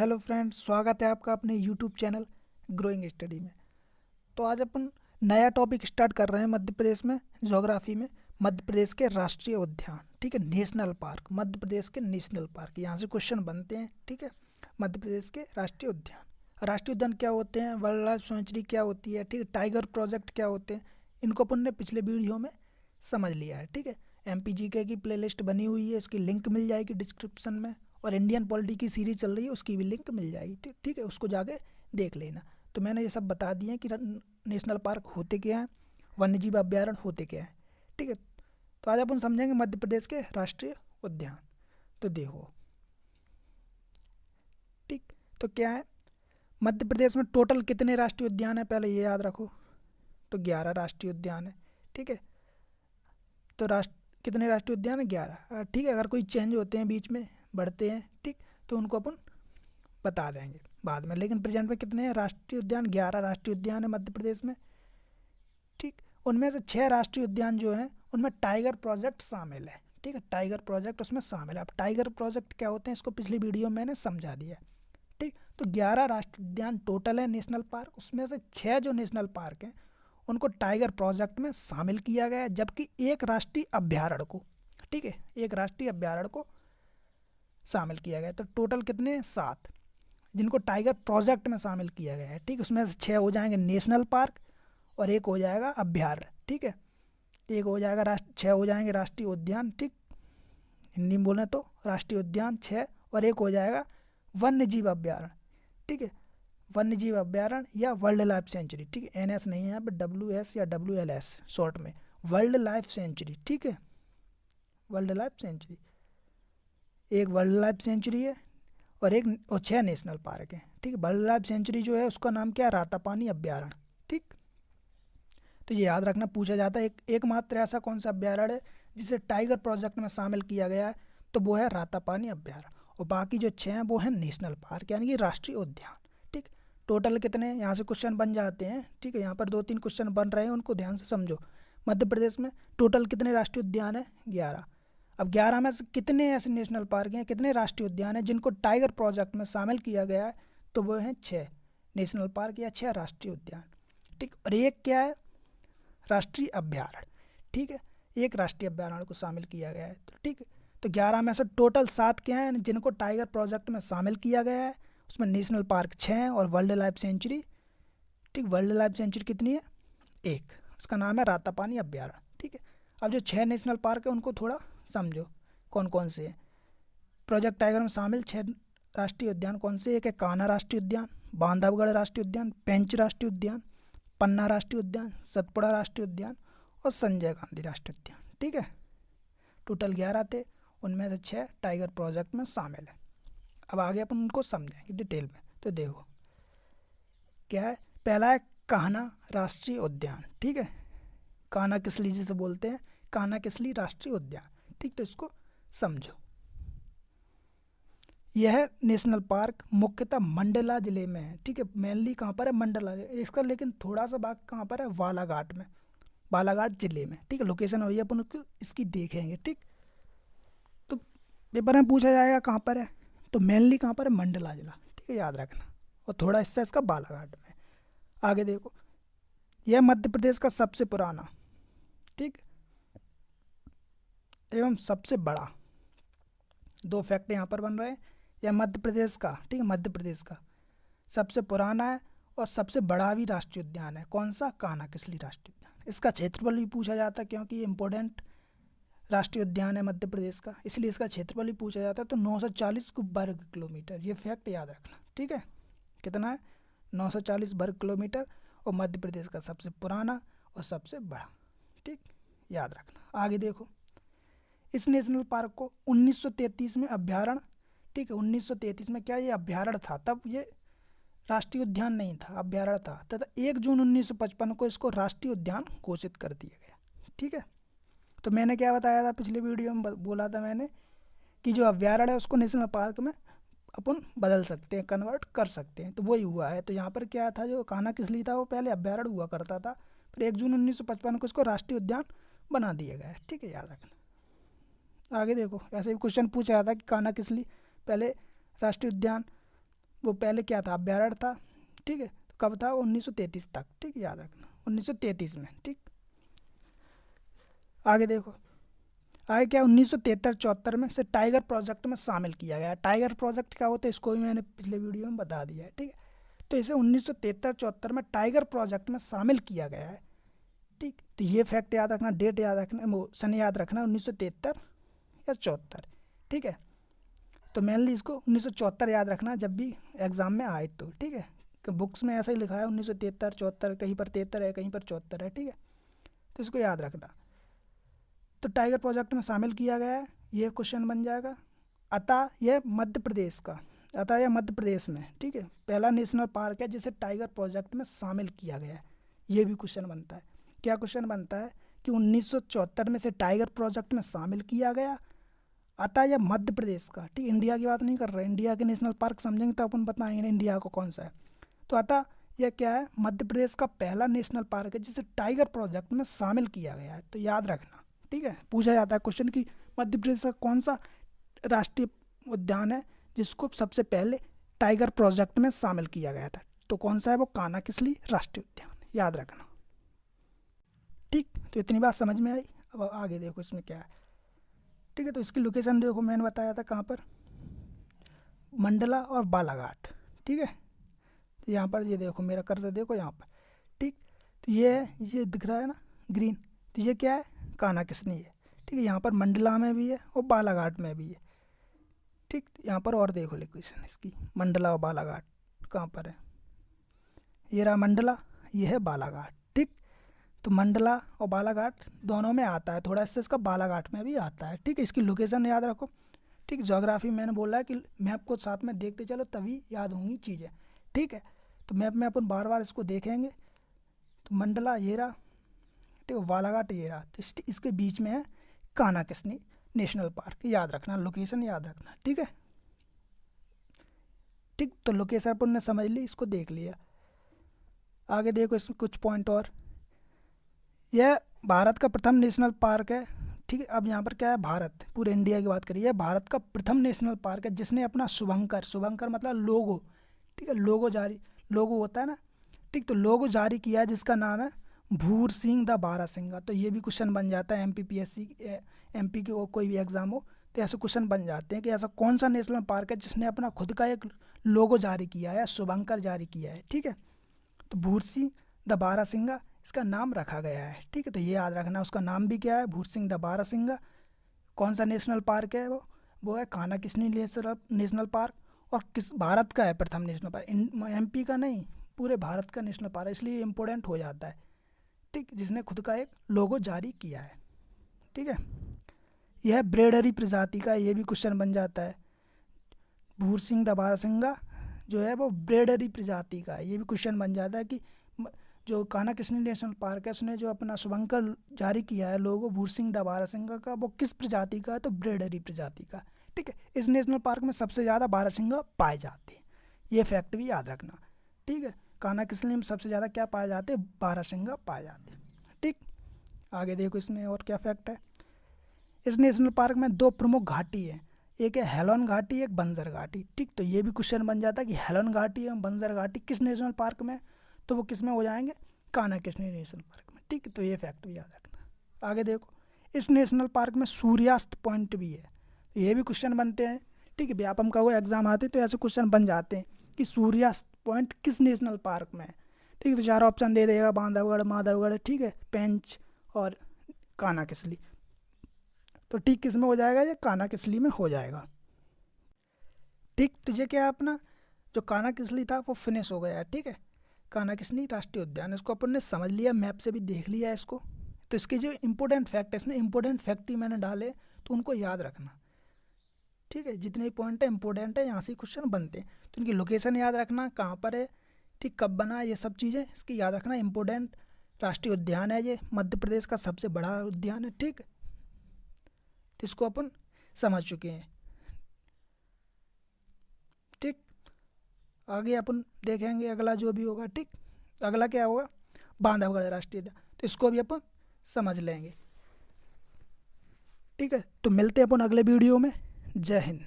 Hello friends, स्वागत है आपका अपने यूट्यूब चैनल ग्रोइंग स्टडी में। तो आज अपन नया टॉपिक स्टार्ट कर रहे हैं मध्य प्रदेश में ज्योग्राफी में। मध्य प्रदेश के राष्ट्रीय उद्यान, ठीक है, नेशनल पार्क, मध्य प्रदेश के नेशनल पार्क, यहाँ से क्वेश्चन बनते हैं, ठीक है। मध्य प्रदेश के राष्ट्रीय उद्यान, राष्ट्रीय उद्यान क्या होते हैं, वाइल्ड लाइफ सेंचुरी क्या होती है, ठीक है, टाइगर प्रोजेक्ट क्या होते हैं, इनको अपन ने पिछले वीडियो में समझ लिया है, ठीक है। MPGK की प्लेलिस्ट बनी हुई है, इसकी लिंक मिल जाएगी डिस्क्रिप्शन में, और इंडियन पॉलिटी की सीरीज चल रही है उसकी भी लिंक मिल जाएगी, ठीक है, उसको जाके देख लेना। तो मैंने ये सब बता दिए कि नेशनल पार्क होते क्या हैं, वन्यजीव अभ्यारण्य होते क्या हैं, ठीक है। तो आज अपन समझेंगे मध्य प्रदेश के राष्ट्रीय उद्यान। तो देखो, ठीक, तो क्या है, मध्य प्रदेश में टोटल कितने राष्ट्रीय उद्यान है पहले ये याद रखो। तो 11 राष्ट्रीय उद्यान है, ठीक है। तो कितने राष्ट्रीय उद्यान है, 11, ठीक है। अगर कोई चेंज होते हैं बीच में, बढ़ते हैं, ठीक, तो उनको अपन बता देंगे बाद में, लेकिन प्रेजेंट में कितने हैं राष्ट्रीय उद्यान, 11 राष्ट्रीय उद्यान है मध्य प्रदेश में, ठीक। उनमें से 6 राष्ट्रीय उद्यान जो हैं उनमें टाइगर प्रोजेक्ट शामिल है, ठीक है, टाइगर प्रोजेक्ट उसमें शामिल है। अब टाइगर प्रोजेक्ट क्या होते हैं इसको पिछली वीडियो में मैंने समझा दिया, ठीक। तो 11 राष्ट्रीय उद्यान टोटल है नेशनल पार्क, उसमें से 6 जो नेशनल पार्क हैं उनको टाइगर प्रोजेक्ट में शामिल किया गया है, जबकि एक राष्ट्रीय अभ्यारण्य को, ठीक है, एक राष्ट्रीय अभ्यारण्य को शामिल किया गया है। तो टोटल कितने हैं, 7 जिनको टाइगर प्रोजेक्ट में शामिल किया गया है, ठीक। उसमें से 6 हो जाएंगे नेशनल पार्क और एक हो जाएगा अभ्यारण्य, ठीक है। एक हो जाएगा 6 हो जाएंगे राष्ट्रीय उद्यान, ठीक, हिंदी में बोलें तो राष्ट्रीय उद्यान 6, और एक हो जाएगा वन्य जीव अभ्यारण्य, ठीक है, वन्य जीव अभ्यारण्य या वर्ल्ड लाइफ सेंचुरी, ठीक है। NS नहीं है यहाँ पे, WS या WLS शॉर्ट में, वर्ल्ड लाइफ सेंचुरी, ठीक है, वर्ल्ड लाइफ सेंचुरी। एक वर्ल्ड लाइफ सेंचुरी है और 6 नेशनल पार्क हैं, ठीक है। वर्ल्ड लाइफ सेंचुरी जो है उसका नाम क्या है, रातापानी अभ्यारण्य, ठीक। तो ये याद रखना, पूछा जाता है एकमात्र ऐसा कौन सा अभ्यारण्य है जिसे टाइगर प्रोजेक्ट में शामिल किया गया है, तो वो है रातापानी अभ्यारण्य, और बाकी जो 6 हैं वो हैं नेशनल पार्क यानी कि राष्ट्रीय उद्यान, ठीक। टोटल कितने हैं, यहाँ से क्वेश्चन बन जाते हैं, ठीक है। यहाँ पर 2-3 क्वेश्चन बन रहे हैं, उनको ध्यान से समझो। मध्य प्रदेश में टोटल कितने राष्ट्रीय उद्यान है, 11। अब 11 में से कितने ऐसे नेशनल पार्क हैं, कितने राष्ट्रीय उद्यान हैं जिनको टाइगर प्रोजेक्ट में शामिल किया गया है, तो वो हैं 6 नेशनल पार्क या 6 राष्ट्रीय उद्यान, ठीक। और एक क्या है, राष्ट्रीय अभ्यारण्य, ठीक है, एक राष्ट्रीय अभ्यारण्य को शामिल किया गया है, तो ठीक है। तो 11 में से टोटल 7 क्या हैं जिनको टाइगर प्रोजेक्ट में शामिल किया गया है, उसमें नेशनल पार्क 6 हैं और वर्ल्ड लाइफ सेंचुरी, ठीक, वर्ल्ड लाइफ सेंचुरी कितनी है, एक, उसका नाम है रातापानी अभ्यारण्य, ठीक है। अब जो 6 नेशनल पार्क है उनको थोड़ा समझो कौन कौन से हैं। प्रोजेक्ट टाइगर में शामिल 6 राष्ट्रीय उद्यान कौन से, एक है कान्हा राष्ट्रीय उद्यान, बांधवगढ़ राष्ट्रीय उद्यान, पेंच राष्ट्रीय उद्यान, पन्ना राष्ट्रीय उद्यान, सतपुड़ा राष्ट्रीय उद्यान और संजय गांधी राष्ट्रीय उद्यान, ठीक है। टोटल 11 थे, उनमें से 6 टाइगर प्रोजेक्ट में शामिल है। अब आगे अपन उनको समझेंगे डिटेल में। तो देखो क्या है, पहला है कान्हा राष्ट्रीय उद्यान, ठीक है, कान्हा किसली जिसे बोलते हैं, कान्हा किसली राष्ट्रीय उद्यान, ठीक। तो इसको समझो, यह नेशनल पार्क मुख्यतः मंडला जिले में है, ठीक है, मेनली कहाँ पर है, मंडला, इसका लेकिन थोड़ा सा भाग कहाँ पर है, बालाघाट में, बालाघाट जिले में, ठीक है। लोकेशन वही अपन इसकी देखेंगे, ठीक। तो पेपर में पूछा जाएगा कहाँ पर है, तो मेनली कहाँ पर है, मंडला जिला, ठीक है, याद रखना, और थोड़ा हिस्सा इसका बालाघाट में। आगे देखो, यह मध्य प्रदेश का सबसे पुराना, ठीक, एवं सबसे बड़ा, 2 फैक्ट यहाँ पर बन रहे हैं। यह मध्य प्रदेश का, ठीक है, मध्य प्रदेश का सबसे पुराना है और सबसे बड़ा भी राष्ट्रीय उद्यान है, कौन सा, कान्हा किसली राष्ट्रीय उद्यान। इसका क्षेत्रफल भी पूछा जाता है क्योंकि ये इंपॉर्टेंट राष्ट्रीय उद्यान है मध्य प्रदेश का, इसलिए इसका क्षेत्रफल भी पूछा जाता है। तो 940 वर्ग किलोमीटर, ये फैक्ट याद रखना, ठीक है, कितना है, 940 वर्ग किलोमीटर, और मध्य प्रदेश का सबसे पुराना और सबसे बड़ा, ठीक, याद रखना। आगे देखो, इस नेशनल पार्क को 1933 में अभ्यारण्य, ठीक है, 1933 में क्या ये अभ्यारण्य था, तब ये राष्ट्रीय उद्यान नहीं था, अभ्यारण्य था, तथा 1 जून 1955 को इसको राष्ट्रीय उद्यान घोषित कर दिया गया, ठीक है। तो मैंने क्या बताया था पिछले वीडियो में, बोला था मैंने कि जो अभ्यारण्य है उसको नेशनल पार्क में अपन बदल सकते हैं, कन्वर्ट कर सकते हैं, तो वही हुआ है। तो यहाँ पर क्या था, जो कान्हा किसली था वो पहले अभ्यारण्य हुआ करता था, फिर 1 जून 1955 को इसको राष्ट्रीय उद्यान बना दिया गया है, ठीक है, याद रखना। आगे देखो, ऐसे भी क्वेश्चन पूछा जाता है कि कान्हा किसली पहले राष्ट्रीय उद्यान वो पहले क्या था, अभ्यारण्य था। ठीक है, तो कब था, 1933 तक। ठीक, याद रखना 1933 में। ठीक, आगे देखो, आगे क्या, 1973-74 में से टाइगर प्रोजेक्ट में शामिल किया गया। टाइगर प्रोजेक्ट क्या होता है, इसको भी मैंने पिछले वीडियो में बता दिया है। ठीक है, तो इसे 1973-74 में टाइगर प्रोजेक्ट में शामिल किया गया है। ठीक, तो ये फैक्ट याद रखना, डेट याद रखना, वो सन याद रखना, 1973 या 74। ठीक है, तो मेनली इसको 1974 याद रखना जब भी एग्जाम में आए तो। ठीक है, कि बुक्स में ऐसा ही लिखा है 1973-74, कहीं पर 73 है, कहीं पर 74 है। ठीक है, तो इसको याद रखना। तो टाइगर प्रोजेक्ट में शामिल किया गया है, ये क्वेश्चन बन जाएगा। अतः यह मध्य प्रदेश का, अतः यह मध्य प्रदेश में, ठीक है, पहला नेशनल पार्क है जिसे टाइगर प्रोजेक्ट में शामिल किया गया है। ये भी क्वेश्चन बनता है। क्या क्वेश्चन बनता है कि 1974 में से टाइगर प्रोजेक्ट में शामिल किया गया, अतः यह मध्य प्रदेश का, ठीक, इंडिया की बात नहीं कर रहे, इंडिया के नेशनल पार्क समझेंगे तो अपन बताएंगे इंडिया को कौन सा है। तो अतः यह क्या है, मध्य प्रदेश का पहला नेशनल पार्क है जिसे टाइगर प्रोजेक्ट में शामिल किया गया है। तो याद रखना। ठीक है, पूछा जाता है क्वेश्चन कि मध्य प्रदेश का कौन सा राष्ट्रीय उद्यान है जिसको सबसे पहले टाइगर प्रोजेक्ट में शामिल किया गया था, तो कौन सा है वो, कानाकिसली राष्ट्रीय उद्यान। याद रखना। ठीक, तो इतनी बात समझ में आई। अब आगे देखो इसमें क्या है। ठीक है, तो इसकी लोकेशन देखो, मैंने बताया था कहाँ पर, मंडला और बालाघाट। ठीक है, तो यहाँ पर ये देखो, मेरा कर्सर देखो यहाँ पर। ठीक, तो ये दिख रहा है ना ग्रीन, तो ये क्या है, कानाकिसनी है। ठीक है, यहाँ पर मंडला में भी है और बालाघाट में भी है। ठीक, यहाँ पर और देखो लोकेशन इसकी, मंडला और बालाघाट कहाँ पर है, ये रहा मंडला, ये है बालाघाट। ठीक, तो मंडला और बालाघाट दोनों में आता है, थोड़ा इसका बालाघाट में भी आता है। ठीक है, इसकी लोकेशन याद रखो। ठीक, ज्योग्राफी मैंने बोला है कि मैप को साथ में देखते चलो तभी याद होंगी चीज़ें। ठीक है, तो मैप में अपन बार बार इसको देखेंगे। तो मंडला ये रहा, ठीक है, बालाघाट ये रहा, तो इसके बीच में है कानाकिसनी नेशनल पार्क। याद रखना, लोकेशन याद रखना। ठीक है, ठीक, तो लोकेशन अपन ने समझ ली, इसको देख लिया। आगे देखो इसमें कुछ पॉइंट और। यह भारत का प्रथम नेशनल पार्क है। ठीक है, अब यहाँ पर क्या है, भारत, पूरे इंडिया की बात करिए, भारत का प्रथम नेशनल पार्क है जिसने अपना शुभंकर, शुभंकर मतलब लोगो, ठीक है, लोगो जारी, लोगो होता है ना। ठीक, तो लोगो जारी किया है जिसका नाम है भूर सिंह द बारासिंगा। तो ये भी क्वेश्चन बन जाता है, MPPSC MP के कोई भी एग्जाम हो तो ऐसे क्वेश्चन बन जाते हैं कि ऐसा कौन सा नेशनल पार्क है जिसने अपना खुद का एक लोगो जारी किया है, शुभंकर जारी किया है। ठीक है, तो भूर सिंह द बारासिंगा इसका नाम रखा गया है। ठीक है, तो ये याद रखना, उसका नाम भी क्या है, भूर सिंह द बारासिंगा। कौन सा नेशनल पार्क है वो है कानाकिसनी नेशनल पार्क। और किस भारत का है प्रथम नेशनल पार्क, MP का नहीं, पूरे भारत का नेशनल पार्क है, इसलिए इम्पोर्टेंट हो जाता है। ठीक, जिसने खुद का एक लोगो जारी किया है। ठीक है, यह ब्रेडरी प्रजाति का, ये भी क्वेश्चन बन जाता है। भूर सिंह द बारासिंगा जो है वो ब्रेडरी प्रजाति का है, ये भी क्वेश्चन बन जाता है कि जो कानाकिसनी नेशनल पार्क है उसने जो अपना शुभंकर जारी किया है लोगो भूर सिंह द बारासिंगा का, वो किस प्रजाति का है, तो ब्रेडरी प्रजाति का। ठीक है, इस नेशनल पार्क में सबसे ज़्यादा बारासिंगा पाए जाते हैं, ये फैक्ट भी याद रखना। ठीक है, कानाकिसनी में सबसे ज़्यादा क्या पाए जाते हैं, बारासिंगा पाए जाते हैं। ठीक, आगे देखो इसमें और क्या फैक्ट है। इस नेशनल पार्क में 2 प्रमुख घाटी है, एक है हेलोन घाटी, एक बंजर घाटी। ठीक, तो ये भी क्वेश्चन बन जाता है कि हेलोन घाटी एवं बंजर घाटी किस नेशनल पार्क में, तो वो किस में हो जाएंगे, कानाकिसनी नेशनल पार्क में। ठीक, तो ये फैक्ट भी याद रखना। आगे देखो, इस नेशनल पार्क में सूर्यास्त पॉइंट भी है, तो ये भी क्वेश्चन बनते हैं। ठीक है, व्यापम का वो एग्जाम आते तो ऐसे क्वेश्चन बन जाते हैं कि सूर्यास्त पॉइंट किस नेशनल पार्क में है। ठीक है, तो 4 ऑप्शन दे देगा, बांधवगढ़, माधवगढ़, ठीक है, पेंच और कानाकिसली। तो ठीक किस में हो जाएगा, ये कानाकिसली में हो जाएगा। ठीक, तुझे क्या है, अपना जो कानाकिसली था वो फिनिश हो गया है। ठीक है, कानाकिसनी राष्ट्रीय उद्यान, इसको अपन ने समझ लिया, मैप से भी देख लिया इसको। तो इसके जो इंपॉर्टेंट फैक्ट है, इसमें इंपॉर्टेंट फैक्ट ही मैंने डाले, तो उनको याद रखना। ठीक है, जितने भी पॉइंट है इंपॉर्टेंट है, यहाँ से क्वेश्चन बनते हैं, तो इनकी लोकेशन याद रखना, कहाँ पर है, ठीक, कब बना, ये सब चीज़ें इसकी याद रखना। इंपॉर्टेंट राष्ट्रीय उद्यान है ये, मध्य प्रदेश का सबसे बड़ा उद्यान है। ठीक, तो इसको अपन समझ चुके हैं। ठीक, आगे अपन देखेंगे अगला जो भी होगा। ठीक, अगला क्या होगा, बांधवगढ़ राष्ट्रीय उद्यान, तो इसको भी अपन समझ लेंगे। ठीक है, तो मिलते हैं अपन अगले वीडियो में। जय हिंद।